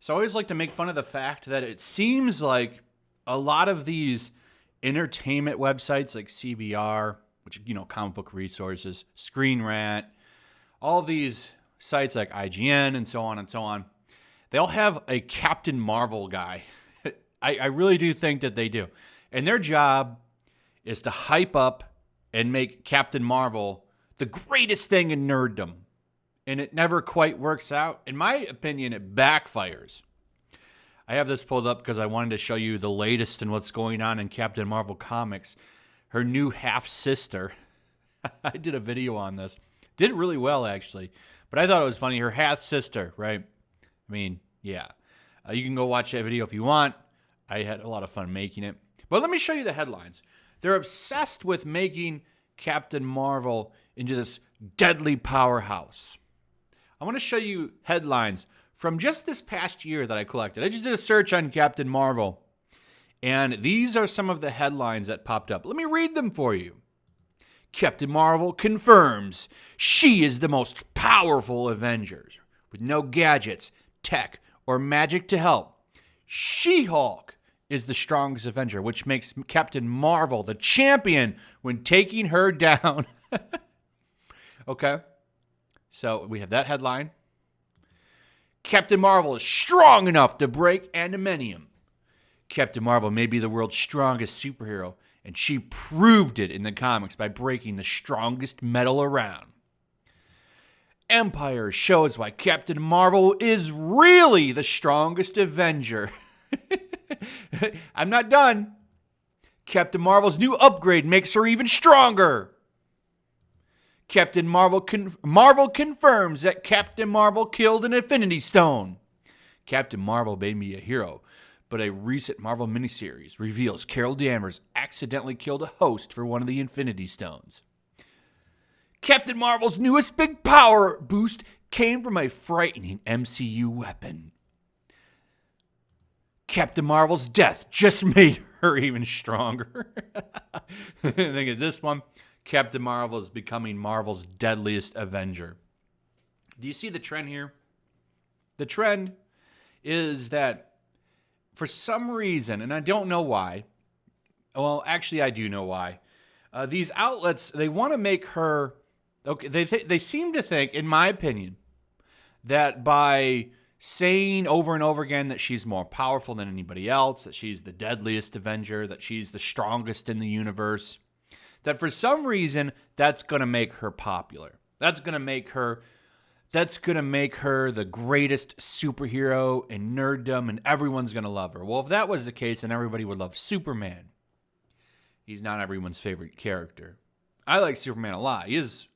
So I always like to make fun of the fact that it seems like a lot of these entertainment websites like CBR, which, comic book resources, Screen Rant, all these sites like IGN and so on, they all have a Captain Marvel guy. I really do think that they do. And their job is to hype up and make Captain Marvel the greatest thing in nerddom. And it never quite works out. In my opinion, it backfires. I have this pulled up because I wanted to show you the latest in what's going on in Captain Marvel comics. Her new half-sister. I did a video on this. Did really well, actually. But I thought it was funny. Her half-sister, right? I mean, yeah. You can go watch that video if you want. I had a lot of fun making it. But let me show you the headlines. They're obsessed with making Captain Marvel into this deadly powerhouse. I want to show you headlines from just this past year that I collected. I just did a search on Captain Marvel, and these are some of the headlines that popped up. Let me read them for you. Captain Marvel confirms she is the most powerful Avenger. With no gadgets, tech, or magic to help, She-Hulk is the strongest Avenger, which makes Captain Marvel the champion when taking her down. Okay. So we have that headline. Captain Marvel is strong enough to break adamantium. Captain Marvel may be the world's strongest superhero, and she proved it in the comics by breaking the strongest metal around. Empire shows why Captain Marvel is really the strongest Avenger. I'm not done. Captain Marvel's new upgrade makes her even stronger. Captain Marvel confirms that Captain Marvel killed an Infinity Stone. Captain Marvel made me a hero, but a recent Marvel miniseries reveals Carol Danvers accidentally killed a host for one of the Infinity Stones. Captain Marvel's newest big power boost came from a frightening MCU weapon. Captain Marvel's death just made her even stronger. Think of this one. Captain Marvel is becoming Marvel's deadliest Avenger. Do you see the trend here? The trend is that for some reason, and I don't know why, well, actually I do know why, these outlets, they want to make her, okay, they seem to think, in my opinion, that by saying over and over again that she's more powerful than anybody else, that she's the deadliest Avenger, that she's the strongest in the universe, that for some reason, that's going to make her popular. That's going to make her the greatest superhero in nerddom, and everyone's going to love her. Well, if that was the case, then everybody would love Superman. He's not everyone's favorite character. I like Superman a lot. He is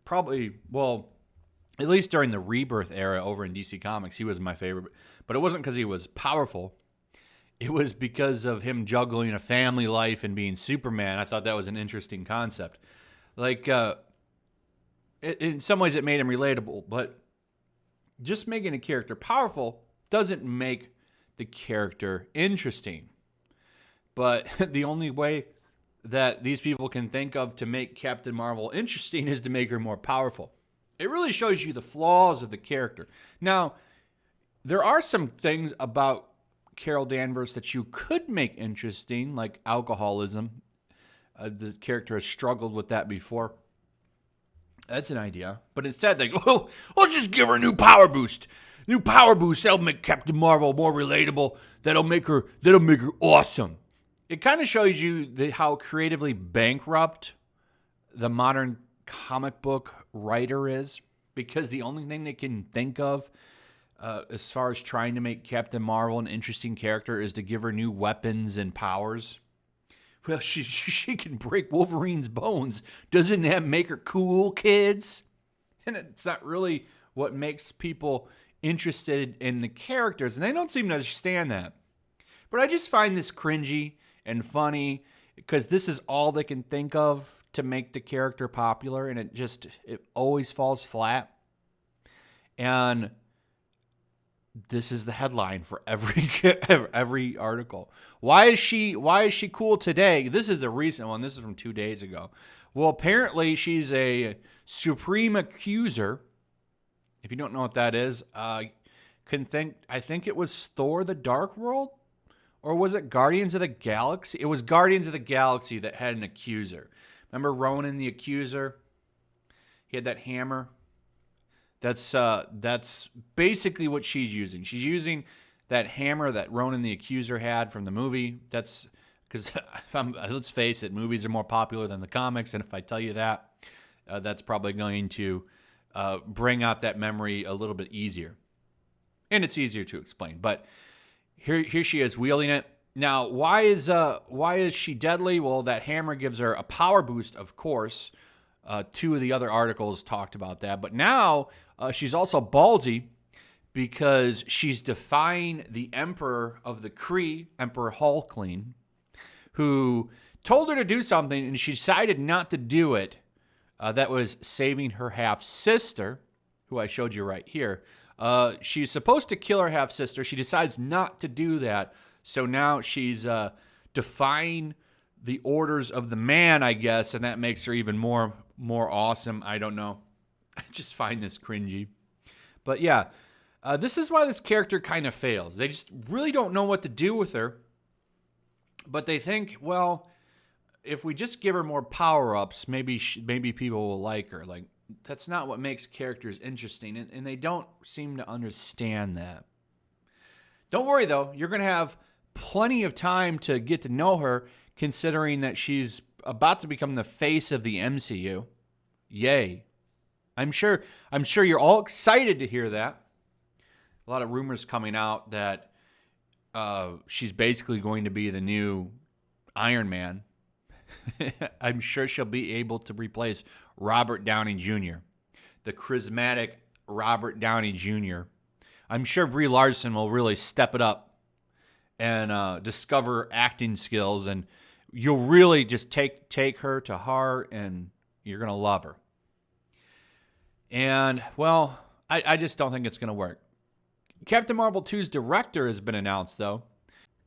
probably, well, at least during the Rebirth era over in DC Comics, he was my favorite. But it wasn't because he was powerful. It was because of him juggling a family life and being Superman. I thought that was an interesting concept. Like, in some ways it made him relatable, but just making a character powerful doesn't make the character interesting. But the only way that these people can think of to make Captain Marvel interesting is to make her more powerful. It really shows you the flaws of the character. Now, there are some things about Carol Danvers that you could make interesting, like alcoholism. The character has struggled with that before. That's an idea. But instead, they go, oh, let's just give her a new power boost. New power boost, that'll make Captain Marvel more relatable. That'll make her awesome. It kind of shows you how creatively bankrupt the modern comic book writer is, because the only thing they can think of as far as trying to make Captain Marvel an interesting character is to give her new weapons and powers. Well, she can break Wolverine's bones. Doesn't that make her cool, kids? And it's not really what makes people interested in the characters, and they don't seem to understand that. But I just find this cringy and funny because this is all they can think of to make the character popular, and it always falls flat. And this is the headline for every article. Why is she cool today? This is the recent one. This is from 2 days ago. Well, apparently she's a supreme accuser. If you don't know what that is, I think it was Thor: The Dark World, or was it Guardians of the Galaxy? It was Guardians of the Galaxy that had an accuser. Remember Ronan the Accuser? He had that hammer. That's basically what she's using. She's using that hammer that Ronan the Accuser had from the movie. That's because, let's face it, movies are more popular than the comics, and if I tell you that, that's probably going to bring out that memory a little bit easier. And it's easier to explain. But here she is wielding it. Now, why is she deadly? Well, that hammer gives her a power boost, of course. Two of the other articles talked about that. But now she's also ballsy because she's defying the Emperor of the Kree, Emperor Hulkling, who told her to do something, and she decided not to do it. That was saving her half-sister, who I showed you right here. She's supposed to kill her half-sister. She decides not to do that. So now she's defying the orders of the man, I guess, and that makes her even more awesome. I don't know. I just find this cringy. But yeah, this is why this character kind of fails. They just really don't know what to do with her. But they think, well, if we just give her more power-ups, maybe people will like her. Like, that's not what makes characters interesting, and they don't seem to understand that. Don't worry, though. You're going to have plenty of time to get to know her, considering that she's about to become the face of the MCU. Yay. I'm sure you're all excited to hear that. A lot of rumors coming out that she's basically going to be the new Iron Man. I'm sure she'll be able to replace Robert Downey Jr., the charismatic Robert Downey Jr. I'm sure Brie Larson will really step it up and discover acting skills, and you'll really just take her to heart, and you're going to love her. And, well, I just don't think it's going to work. Captain Marvel 2's director has been announced, though,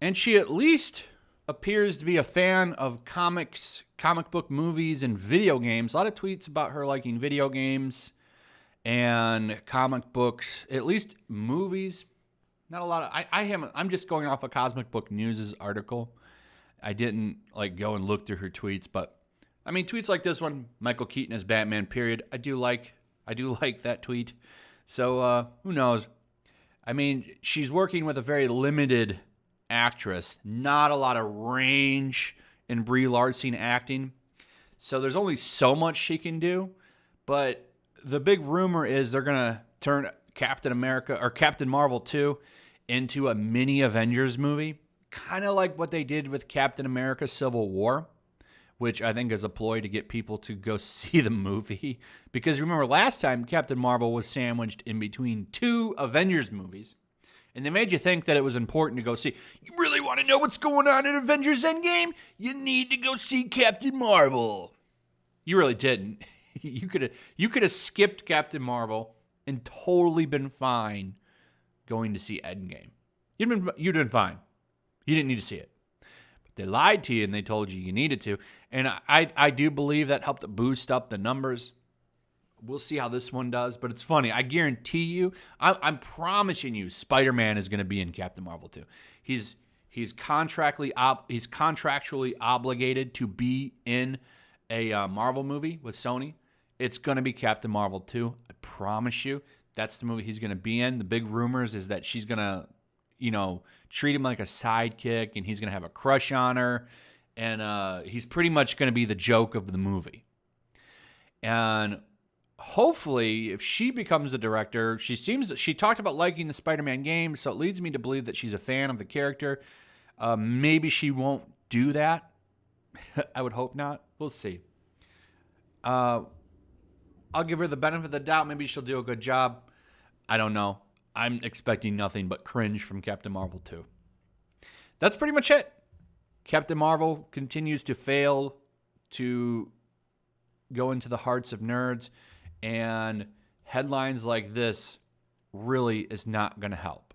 and she at least appears to be a fan of comics, comic book movies, and video games. A lot of tweets about her liking video games and comic books, at least movies. Not a lot of. I'm just going off of Cosmic Book News' article. I didn't go and look through her tweets, but I mean tweets like this one, Michael Keaton as Batman. Period. I do like that tweet. So who knows? I mean, she's working with a very limited actress, not a lot of range in Brie Larson acting. So there's only so much she can do. But the big rumor is they're going to turn Captain Marvel 2 into a mini Avengers movie, kind of like what they did with Captain America Civil War, which I think is a ploy to get people to go see the movie. Because remember last time Captain Marvel was sandwiched in between two Avengers movies. And they made you think that it was important to go see. You really want to know what's going on in Avengers Endgame? You need to go see Captain Marvel. You really didn't. You could have skipped Captain Marvel and totally been fine going to see Endgame. You'd been fine. You didn't need to see it. But they lied to you and they told you needed to. And I do believe that helped boost up the numbers. We'll see how this one does, but it's funny. I guarantee you, I'm promising you, Spider-Man is going to be in Captain Marvel 2. He's contractually obligated to be in a Marvel movie with Sony. It's going to be Captain Marvel 2. I promise you, that's the movie he's going to be in. The big rumors is that she's going to, treat him like a sidekick, and he's going to have a crush on her, and he's pretty much going to be the joke of the movie. And hopefully, if she becomes the director, she talked about liking the Spider-Man game, so it leads me to believe that she's a fan of the character. Maybe she won't do that. I would hope not. We'll see. I'll give her the benefit of the doubt. Maybe she'll do a good job. I don't know. I'm expecting nothing but cringe from Captain Marvel 2. That's pretty much it. Captain Marvel continues to fail to go into the hearts of nerds, and headlines like this really is not going to help.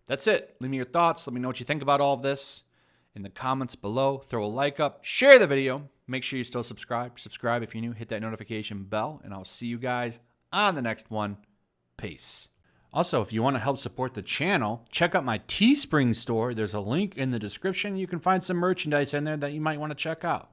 That's it. Leave me your thoughts. Let me know what you think about all of this in the comments below. Throw a like up. Share the video. Make sure you still subscribe. Subscribe if you're new. Hit that notification bell, and I'll see you guys on the next one. Peace. Also, if you want to help support the channel, check out my Teespring store. There's a link in the description. You can find some merchandise in there that you might want to check out.